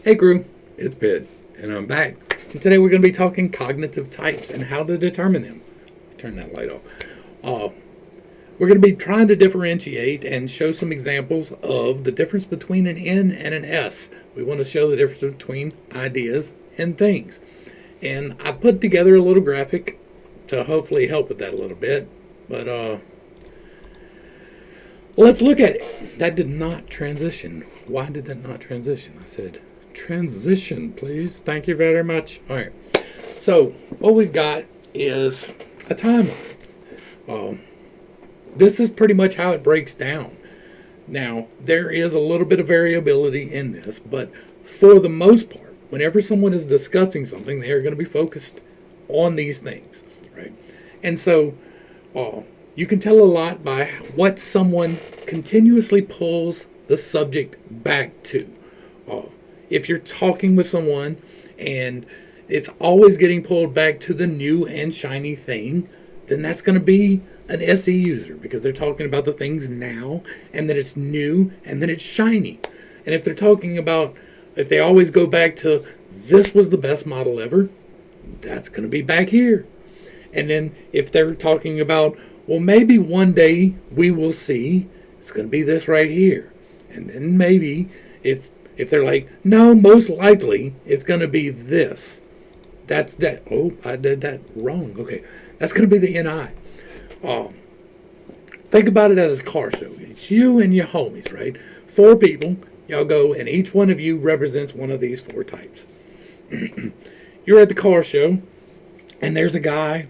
Hey crew, it's Pitt, and I'm back. And today we're going to be talking cognitive types and how to determine them. Turn that light off. We're going to be trying to differentiate and show some examples of the difference between an N and an S. We want to show the difference between ideas and things. And I put together a little graphic to hopefully help with that a little bit. But let's look at it. That did not transition. Why did that not transition? I said, transition, please. Thank you very much. All right. So what we've got is a timeline. This is pretty much how it breaks down. Now, there is a little bit of variability in this, but for the most part, whenever someone is discussing something, they are going to be focused on these things, right? And so you can tell a lot by what someone continuously pulls the subject back to. If you're talking with someone and it's always getting pulled back to the new and shiny thing, then that's going to be an SE user, because they're talking about the things now and that it's new and that it's shiny. And if they're talking about, if they always go back to this was the best model ever, that's going to be back here. And then if they're talking about, well, maybe one day we will see, it's going to be this right here. And then maybe it's, if they're like, no, most likely it's going to be this. That's that. Oh, I did that wrong. Okay. That's going to be the NI. Think about it as a car show. It's you and your homies, right? 4 people. Y'all go, and each one of you represents one of these 4 types. You're at the car show, and there's a guy,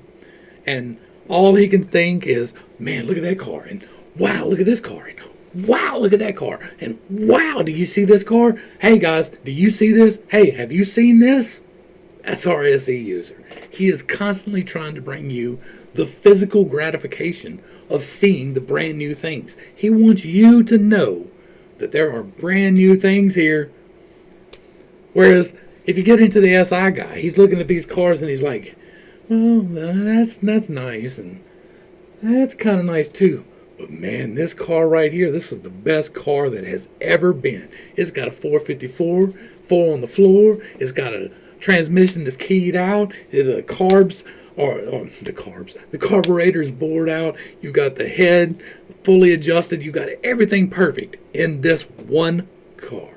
and all he can think is, man, look at that car, and wow, look at this car, and wow, look at that car, and wow, do you see this car? Hey guys, do you see this? Hey, have you seen this? That's our SE user. He is constantly trying to bring you the physical gratification of seeing the brand new things. He wants you to know that there are brand new things here. Whereas if you get into the SI guy, he's looking at these cars and he's like, well, that's nice, and that's kind of nice too. But man, this car right here, this is the best car that has ever been. It's got a 454, 4 on the floor. It's got a transmission that's keyed out. The carburetor is bored out. You've got the head fully adjusted. You've got everything perfect in this one car.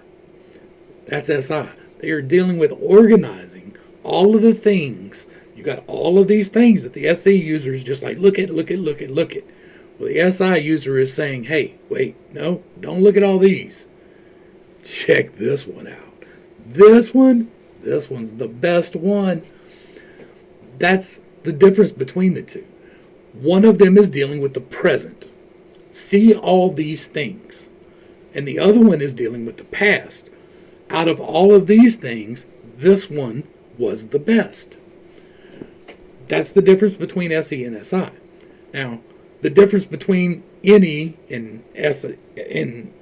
That's SI. They are dealing with organizing all of the things. You got all of these things that the SE user is just like, look at. Well, the SI user is saying, hey, wait, no, don't look at all these. Check this one out. This one's the best one. That's the difference between the two. One of them is dealing with the present. See all these things. And the other one is dealing with the past. Out of all of these things, this one was the best. That's the difference between SE and SI. Now, the difference between NE and SE and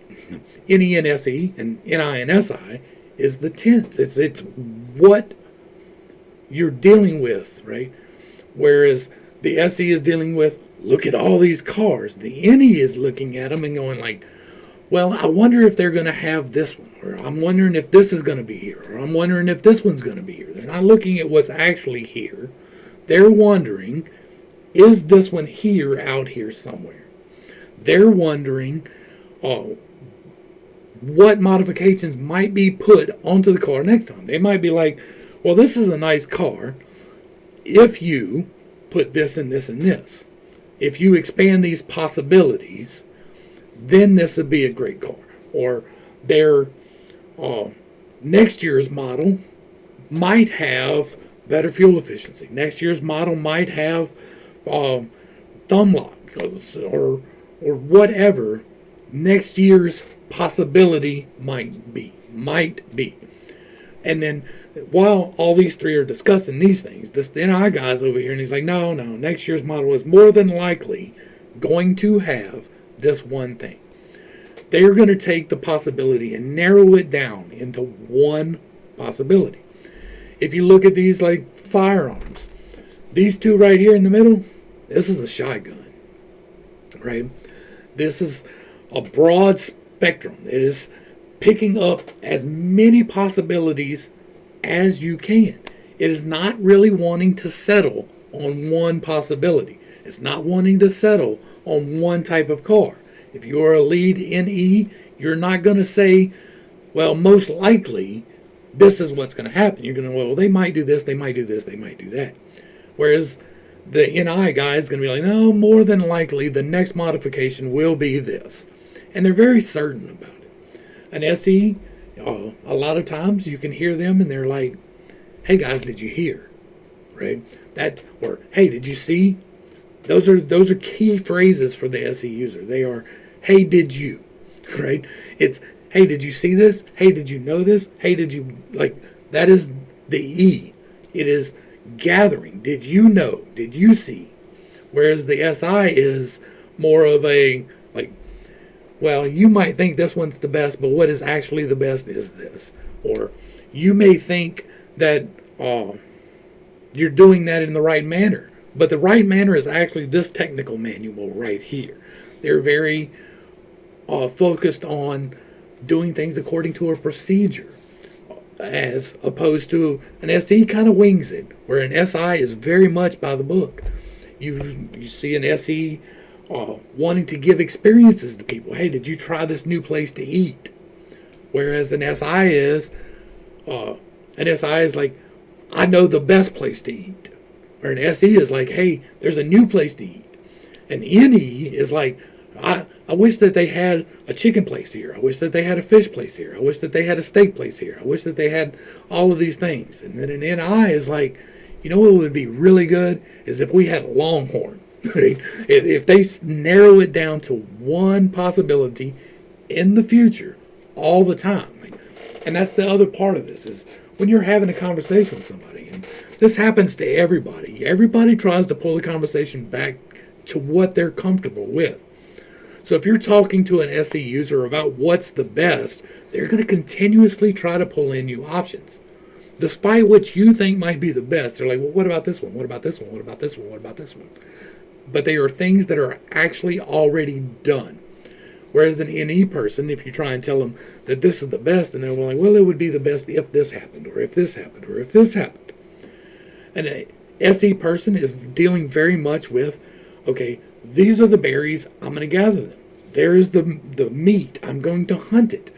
NI and SI is the tense. It's what you're dealing with, right? Whereas the SE is dealing with, look at all these cars. The NE is looking at them and going like, well, I wonder if they're going to have this one, or I'm wondering if this is going to be here, or I'm wondering if this one's going to be here. They're not looking at what's actually here. They're wondering, is this one here, out here somewhere? They're wondering what modifications might be put onto the car next time. They might be like, well, this is a nice car if you put this and this and this. If you expand these possibilities, then this would be a great car. Or their next year's model might have better fuel efficiency. Next year's model might have thumb lock or whatever next year's possibility might be. And then while all these 3 are discussing these things, this NI guy's over here and he's like, no, next year's model is more than likely going to have this one thing. They're going to take the possibility and narrow it down into one possibility. If you look at these like firearms, these 2 right here in the middle, this is a shotgun, right? This is a broad spectrum. It is picking up as many possibilities as you can. It is not really wanting to settle on one possibility. It's not wanting to settle on one type of car. If you are a lead NE, you're not going to say, well, most likely this is what's going to happen. You're going to, well, they might do this, they might do this, they might do that. Whereas the NI guy is going to be like, no, more than likely the next modification will be this. And they're very certain about it. An SE, a lot of times you can hear them and they're like, hey guys, did you hear? Right? That, or hey, did you see? Those are key phrases for the SE user. They are, hey, did you? Right? It's, hey, did you see this? Hey, did you know this? Hey, did you, like, that is the E. It is gathering. Did you know? Did you see? Whereas the SI is more of a, like, well, you might think this one's the best, but what is actually the best is this. Or you may think that you're doing that in the right manner, but the right manner is actually this technical manual right here. They're very focused on doing things according to a procedure, as opposed to an SE kind of wings it, where an SI is very much by the book. You see an SE wanting to give experiences to people. Hey, did you try this new place to eat? Whereas an SI is like, I know the best place to eat. Or an SE is like, hey, there's a new place to eat. An NE is like, I wish that they had a chicken place here. I wish that they had a fish place here. I wish that they had a steak place here. I wish that they had all of these things. And then an NI is like, you know what would be really good is if we had a Longhorn. Right? If they narrow it down to one possibility in the future all the time. And that's the other part of this is when you're having a conversation with somebody. And this happens to everybody. Everybody tries to pull the conversation back to what they're comfortable with. So if you're talking to an SE user about what's the best, they're going to continuously try to pull in new options. Despite what you think might be the best, they're like, well, what about this one? What about this one? What about this one? What about this one? But they are things that are actually already done. Whereas an NE person, if you try and tell them that this is the best, and they're like, well, it would be the best if this happened, or if this happened, or if this happened. And an SE person is dealing very much with, okay, these are the berries, I'm going to gather them. There is the meat, I'm going to hunt it.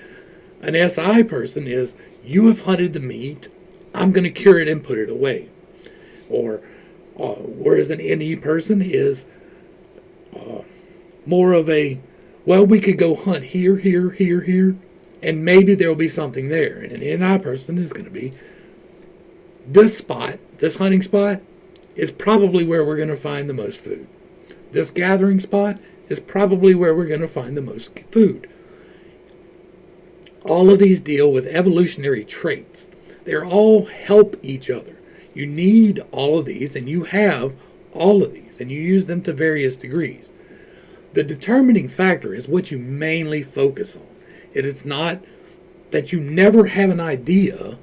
An SI person is, you have hunted the meat, I'm going to cure it and put it away. Or whereas an NE person is more of a, well, we could go hunt here, here, here, here, and maybe there will be something there. And an NI person is going to be, this spot, this hunting spot, is probably where we're going to find the most food. This gathering spot is probably where we're going to find the most food. All of these deal with evolutionary traits. They're all help each other. You need all of these, and you have all of these, and you use them to various degrees. The determining factor is what you mainly focus on. It is not that you never have an idea,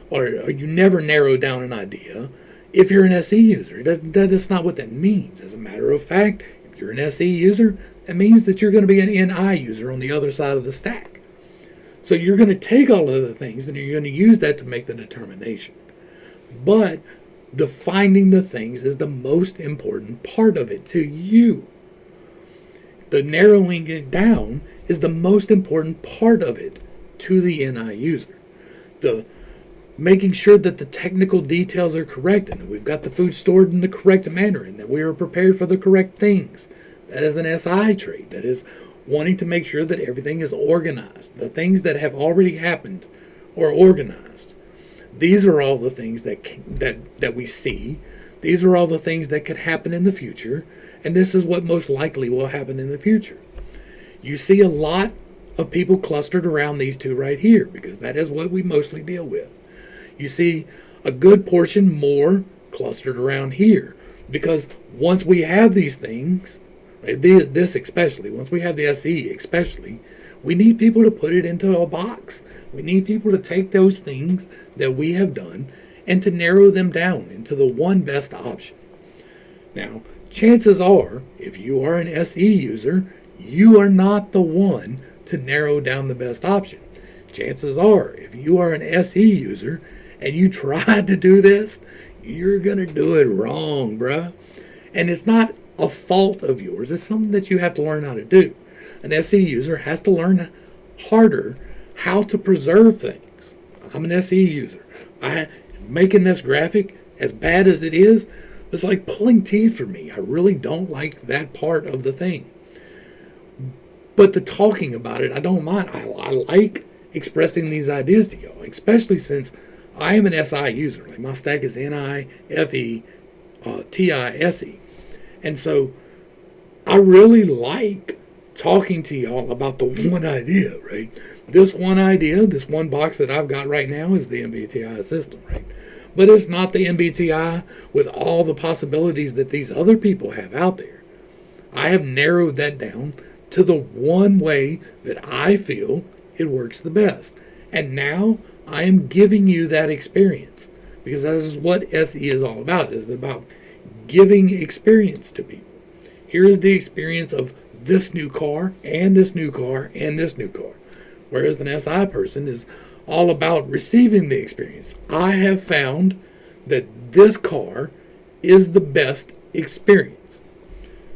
or you never narrow down an idea if you're an SE user. That's not what that means. As a matter of fact, if you're an SE user, that means that you're going to be an NI user on the other side of the stack. So you're going to take all of the things and you're going to use that to make the determination. But defining the things is the most important part of it to you. The narrowing it down is the most important part of it to the NI user. The making sure that the technical details are correct and that we've got the food stored in the correct manner and that we are prepared for the correct things. That is an SI trait. That is wanting to make sure that everything is organized. The things that have already happened are organized. These are all the things that we see. These are all the things that could happen in the future. And this is what most likely will happen in the future. You see a lot of people clustered around these two right here because that is what we mostly deal with. You see a good portion more clustered around here because once we have these things, this especially, once we have the SE especially, we need people to put it into a box. We need people to take those things that we have done and to narrow them down into the one best option. Now, chances are, if you are an SE user, you are not the one to narrow down the best option. chances are, if you are an SE user and you try to do this, you're going to do it wrong, bruh. And it's not a fault of yours. It's something that you have to learn how to do. An SE user has to learn harder how to preserve things. I'm an SE user. Making this graphic, as bad as it is, it's like pulling teeth for me. I really don't like that part of the thing. But the talking about it, I don't mind. I like expressing these ideas to y'all, especially since I am an SI user. Like my stack is NIFE, TISE. And so I really like talking to y'all about the one idea, right? This one idea, this one box that I've got right now is the MBTI system, right? But it's not the MBTI with all the possibilities that these other people have out there. I have narrowed that down to the one way that I feel it works the best. And now I am giving you that experience, because that is what SE is all about. It's about giving experience to people. Here is the experience of this new car and this new car and this new car. Whereas an SI person is all about receiving the experience. I have found that this car is the best experience.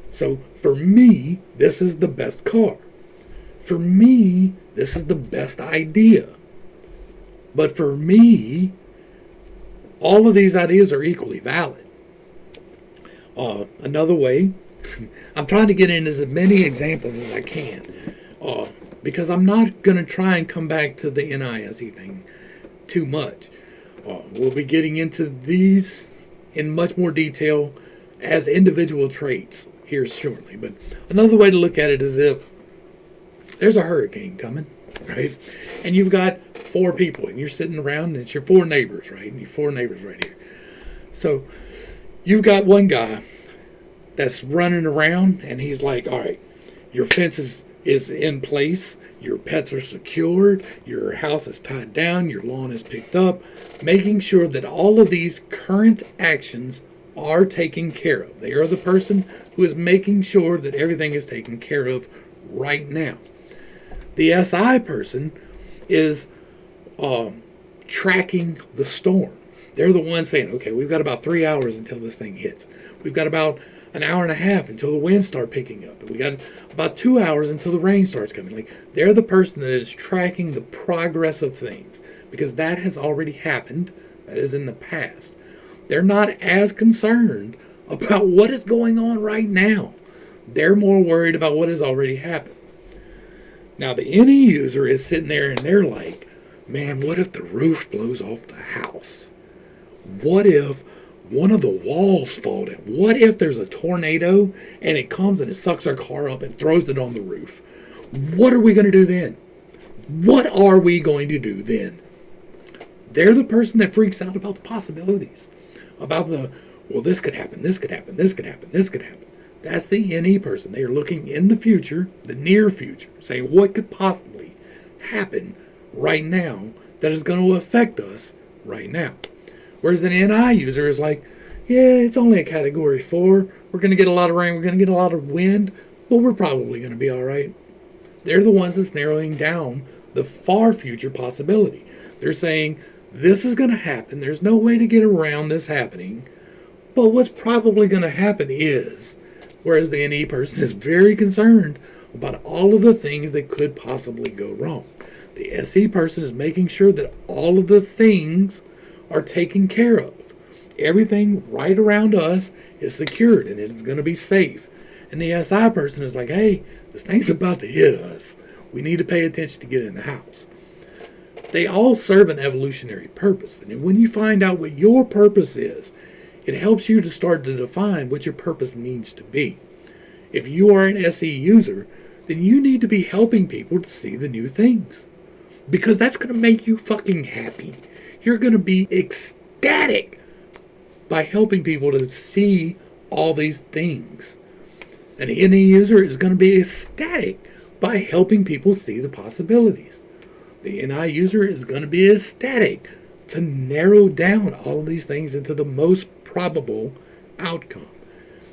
So for me, this is the best car. For me, this is the best idea. But for me, all of these ideas are equally valid. Another way, I'm trying to get in as many examples as I can, because I'm not going to try and come back to the NISE thing too much. We'll be getting into these in much more detail as individual traits here shortly. But another way to look at it is if there's a hurricane coming, right? And you've got 4 people and you're sitting around and it's your 4 neighbors, right? And your 4 neighbors right here. So you've got one guy that's running around and he's like, all right, your fence is in place, your pets are secured, your house is tied down, your lawn is picked up, making sure that all of these current actions are taken care of. They are the person who is making sure that everything is taken care of right now. The SI person is tracking the storm. They're the ones saying, okay, we've got about 3 hours until this thing hits. We've got about an hour and a half until the winds start picking up. We got about 2 hours until the rain starts coming. Like, they're the person that is tracking the progress of things, because that has already happened. That is in the past. They're not as concerned about what is going on right now. They're more worried about what has already happened. Now, the NE user is sitting there and they're like, man, what if the roof blows off the house? What if one of the walls fall down? What if there's a tornado and it comes and it sucks our car up and throws it on the roof? What are we going to do then? What are we going to do then? They're the person that freaks out about the possibilities. About well, this could happen, this could happen, this could happen, this could happen. That's the NE person. They are looking in the future, the near future, saying what could possibly happen right now that is going to affect us right now. Whereas an NI user is like, yeah, it's only a category 4. We're going to get a lot of rain. We're going to get a lot of wind, but we're probably going to be all right. They're the ones that's narrowing down the far future possibility. They're saying, this is going to happen. There's no way to get around this happening. But what's probably going to happen is, whereas the NE person is very concerned about all of the things that could possibly go wrong. The SE person is making sure that all of the things are taken care of. Everything right around us is secured and it is going to be safe. And the SI person is like, hey, this thing's about to hit us. We need to pay attention to get in the house. They all serve an evolutionary purpose. And when you find out what your purpose is, it helps you to start to define what your purpose needs to be. If you are an SE user, then you need to be helping people to see the new things. Because that's going to make you fucking happy. You're going to be ecstatic by helping people to see all these things. An NE user is going to be ecstatic by helping people see the possibilities. The NI user is going to be ecstatic to narrow down all of these things into the most probable outcome.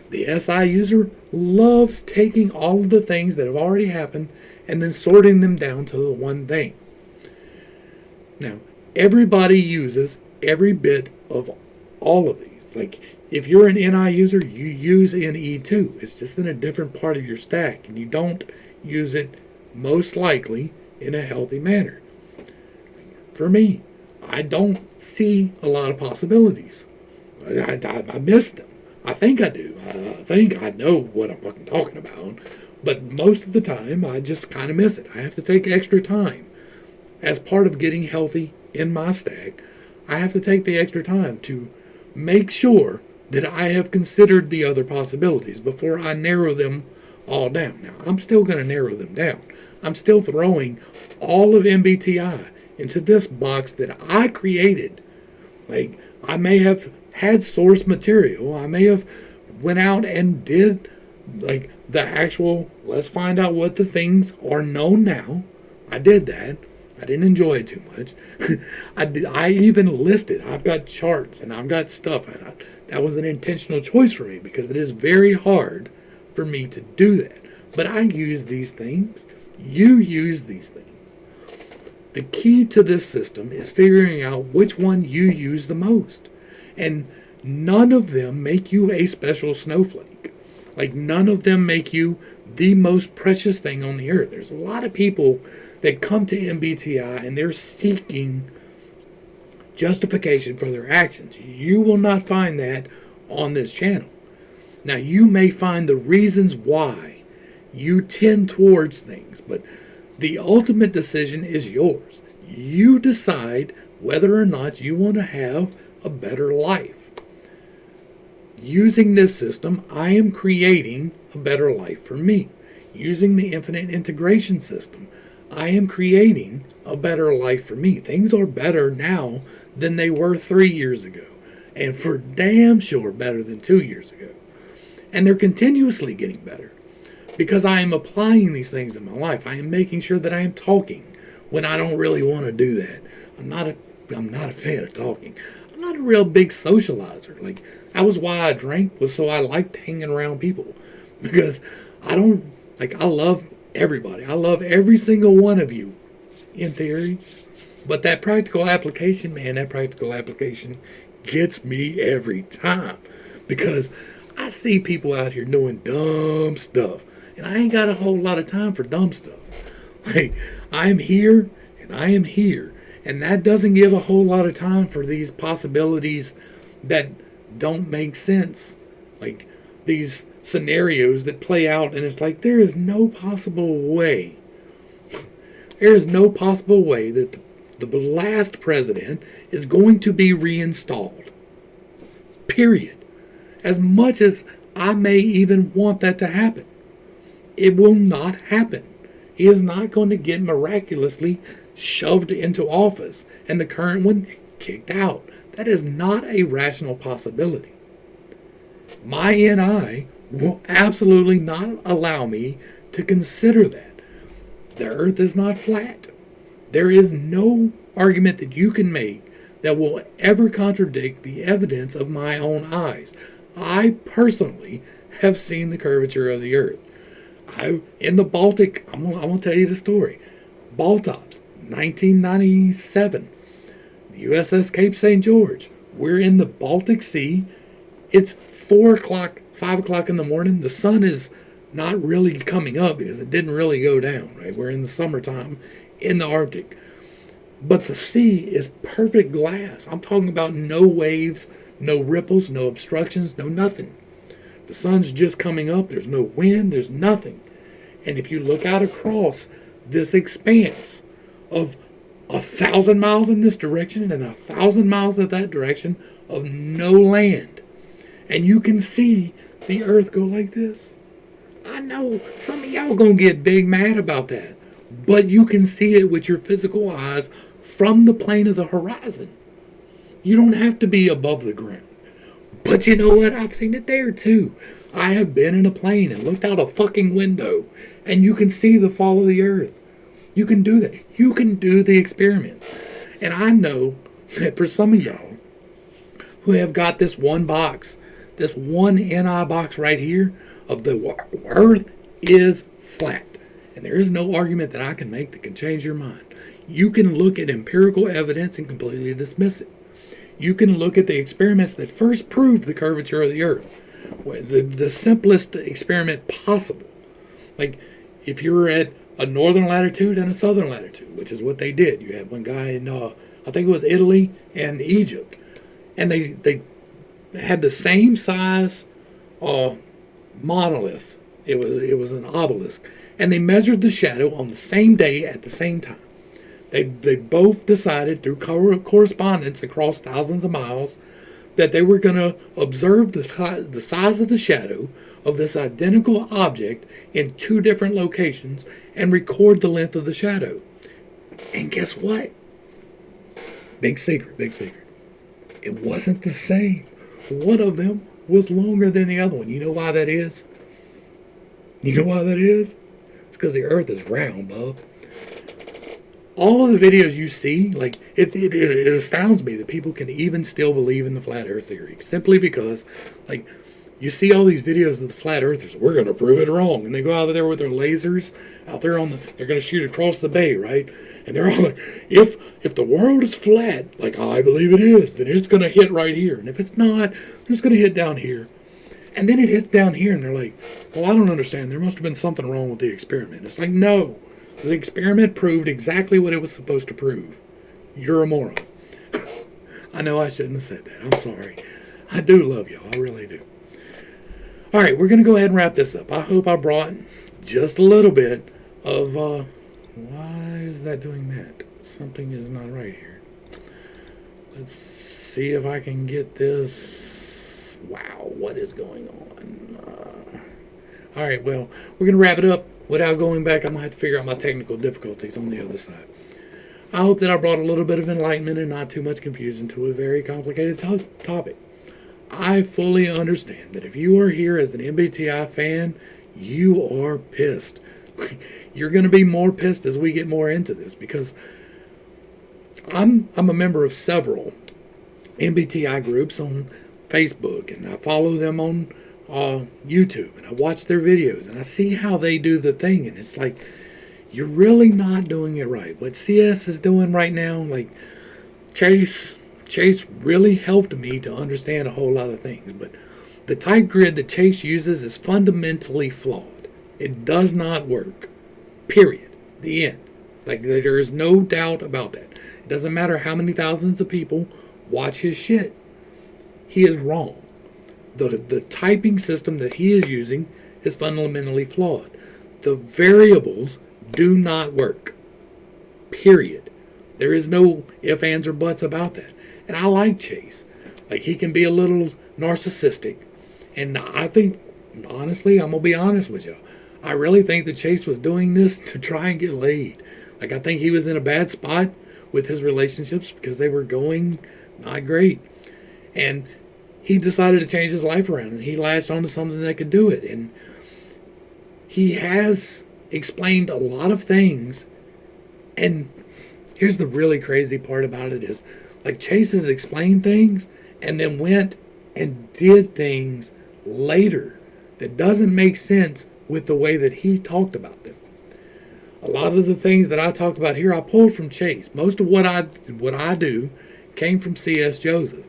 The SI user loves taking all of the things that have already happened and then sorting them down to the one thing. Now, everybody uses every bit of all of these. Like, if you're an NI user, you use NE too. It's just in a different part of your stack, and you don't use it most likely in a healthy manner. For me, I don't see a lot of possibilities. I miss them. I think I do. I think I know what I'm fucking talking about. But most of the time, I just kind of miss it. I have to take extra time. As part of getting healthy in my stack, I have to take the extra time to make sure that I have considered the other possibilities before I narrow them all down. Now, I'm still going to narrow them down. I'm still throwing all of MBTI into this box that I created. Like, I may have had source material. I may have went out and did like the actual, let's find out what the things are known now. I did that. I didn't enjoy it too much. I even listed. I've got charts and I've got stuff. And that was an intentional choice for me because it is very hard for me to do that. But I use these things. You use these things. The key to this system is figuring out which one you use the most. And none of them make you a special snowflake. Like, none of them make you the most precious thing on the earth. There's a lot of people that come to MBTI and they're seeking justification for their actions. You will not find that on this channel. Now, you may find the reasons why you tend towards things, but the ultimate decision is yours. You decide whether or not you want to have a better life. Using this system, I am creating a better life for me. Using the infinite integration system, I am creating a better life for me. Things are better now than they were 3 years ago, and for damn sure better than 2 years ago. And they're continuously getting better because I am applying these things in my life. I am making sure that I am talking when I don't really want to do that. I'm not a fan of talking. I'm not a real big socializer. Like, that was why I drank, was so I liked hanging around people. Because I love everybody. I love every single one of you, in theory. But that practical application, man, that practical application gets me every time. Because I see people out here doing dumb stuff. And I ain't got a whole lot of time for dumb stuff. Like, I'm here and I am here. And that doesn't give a whole lot of time for these possibilities that don't make sense. Like, these scenarios that play out and it's like, there is no possible way. There is no possible way that the last president is going to be reinstalled. Period. As much as I may even want that to happen, it will not happen. He is not going to get miraculously shoved into office and the current one kicked out. That is not a rational possibility. My NI will absolutely not allow me to consider that. The earth is not flat. There is no argument that you can make that will ever contradict the evidence of my own eyes. I personally have seen the curvature of the earth. In the Baltic, I'm going to tell you the story. Baltops, 1997. The USS Cape St. George. We're in the Baltic Sea. It's 4 o'clock, 5 o'clock in the morning. The sun is not really coming up because it didn't really go down, right? We're in the summertime in the Arctic. But the sea is perfect glass. I'm talking about no waves, no ripples, no obstructions, no nothing. The sun's just coming up. There's no wind. There's nothing. And if you look out across this expanse of 1,000 miles in this direction and 1,000 miles in that direction of no land, and you can see the earth go like this. I know some of y'all gonna get big mad about that, but you can see it with your physical eyes from the plane of the horizon. You don't have to be above the ground. But you know what? I've seen it there too. I have been in a plane and looked out a fucking window and you can see the fall of the earth. You can do that. You can do the experiments. And I know that for some of y'all who have got this one box, this one NI box right here of the earth is flat. And there is no argument that I can make that can change your mind. You can look at empirical evidence and completely dismiss it. You can look at the experiments that first proved the curvature of the Earth, the simplest experiment possible. Like, if you're at a northern latitude and a southern latitude, which is what they did. You had one guy in, I think it was Italy and Egypt, and they had the same size monolith. It was an obelisk, and they measured the shadow on the same day at the same time. They both decided through correspondence across thousands of miles that they were going to observe the size of the shadow of this identical object in two different locations and record the length of the shadow. And guess what? Big secret, big secret. It wasn't the same. One of them was longer than the other one. You know why that is? You know why that is? It's because the Earth is round, bub. All of the videos you see, like, it astounds me that people can even still believe in the flat Earth theory. Simply because, like, you see all these videos of the flat earthers. We're going to prove it wrong. And they go out there with their lasers out there they're going to shoot across the bay, right? And they're all like, if the world is flat, like I believe it is, then it's going to hit right here. And if it's not, it's going to hit down here. And then it hits down here and they're like, well, I don't understand. There must have been something wrong with the experiment. It's like, no. The experiment proved exactly what it was supposed to prove. You're a moron. I know I shouldn't have said that. I'm sorry. I do love y'all. I really do. All right, we're going to go ahead and wrap this up. I hope I brought just a little bit of, why is that doing that? Something is not right here. Let's see if I can get this. Wow, what is going on? All right, well, we're going to wrap it up. Without going back, I'm going to have to figure out my technical difficulties on the other side. I hope that I brought a little bit of enlightenment and not too much confusion to a very complicated topic. I fully understand that if you are here as an MBTI fan, you are pissed. You're going to be more pissed as we get more into this, because I'm a member of several MBTI groups on Facebook, and I follow them on YouTube, and I watch their videos, and I see how they do the thing, and it's like, you're really not doing it right. What CS is doing right now, like Chase really helped me to understand a whole lot of things, but the type grid that Chase uses is fundamentally flawed. It does not work. Period. The end. Like, there is no doubt about that. It doesn't matter how many thousands of people watch his shit. He is wrong. The typing system that he is using is fundamentally flawed. The variables do not work. Period. There is no ifs, ands, or buts about that. And I like Chase. Like, he can be a little narcissistic. And I think, honestly, I'm going to be honest with y'all, I really think that Chase was doing this to try and get laid. Like, I think he was in a bad spot with his relationships because they were going not great. And he decided to change his life around, and he latched onto something that could do it. And he has explained a lot of things. And here's the really crazy part about it is, like, Chase has explained things and then went and did things later that doesn't make sense with the way that he talked about them. A lot of the things that I talk about here I pulled from Chase. Most of what I do came from C.S. Joseph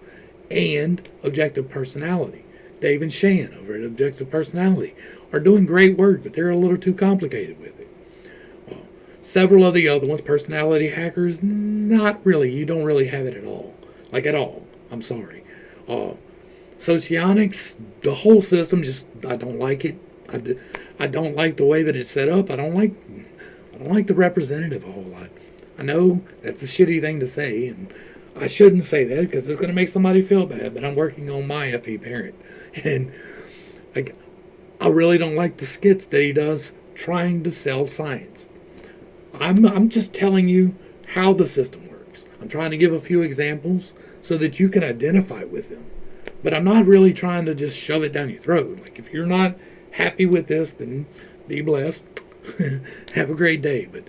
and Objective Personality. Dave and Shan over at Objective Personality are doing great work, but they're a little too complicated with it. Well, several of the other ones, Personality Hackers, not really. You don't really have it at all. Like, at all. I'm sorry. Socionics, the whole system, just, I don't like it. I don't like the way that it's set up. I don't like the representative a whole lot. I know that's a shitty thing to say, and I shouldn't say that because it's going to make somebody feel bad, but I'm working on my FE parent. And like, I really don't like the skits that he does trying to sell science. I'm just telling you how the system works. I'm trying to give a few examples so that you can identify with them. But I'm not really trying to just shove it down your throat. Like, if you're not happy with this, then be blessed. Have a great day. But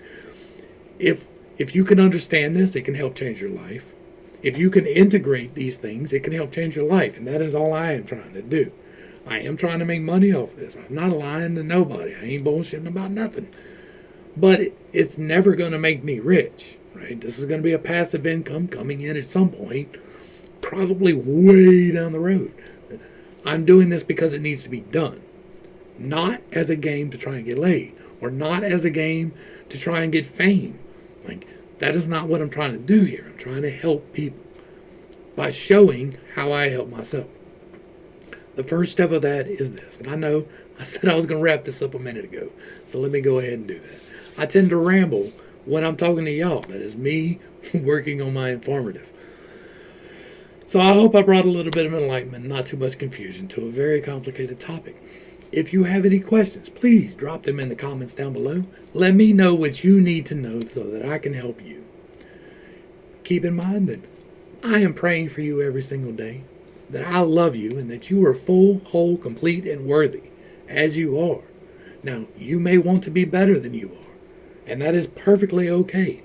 if you can understand this, it can help change your life. If you can integrate these things, it can help change your life. And that is all I am trying to do. I am trying to make money off of this. I'm not lying to nobody. I ain't bullshitting about nothing. But it's never going to make me rich, right? This is going to be a passive income coming in at some point, probably way down the road. I'm doing this because it needs to be done, not as a game to try and get laid, or not as a game to try and get fame. Like, that is not what I'm trying to do here. I'm trying to help people by showing how I help myself. The first step of that is this, and I know I said I was going to wrap this up a minute ago, so let me go ahead and do that. I tend to ramble when I'm talking to y'all. That is me working on my informative. So I hope I brought a little bit of enlightenment, not too much confusion, to a very complicated topic. If you have any questions, please drop them in the comments down below. Let me know what you need to know so that I can help you. Keep in mind that I am praying for you every single day, that I love you, and that you are full, whole, complete, and worthy as you are. Now, you may want to be better than you are, and that is perfectly okay.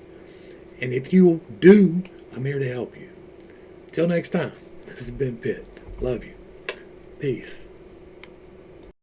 And if you do, I'm here to help you. Till next time, this has been Pitt. Love you. Peace.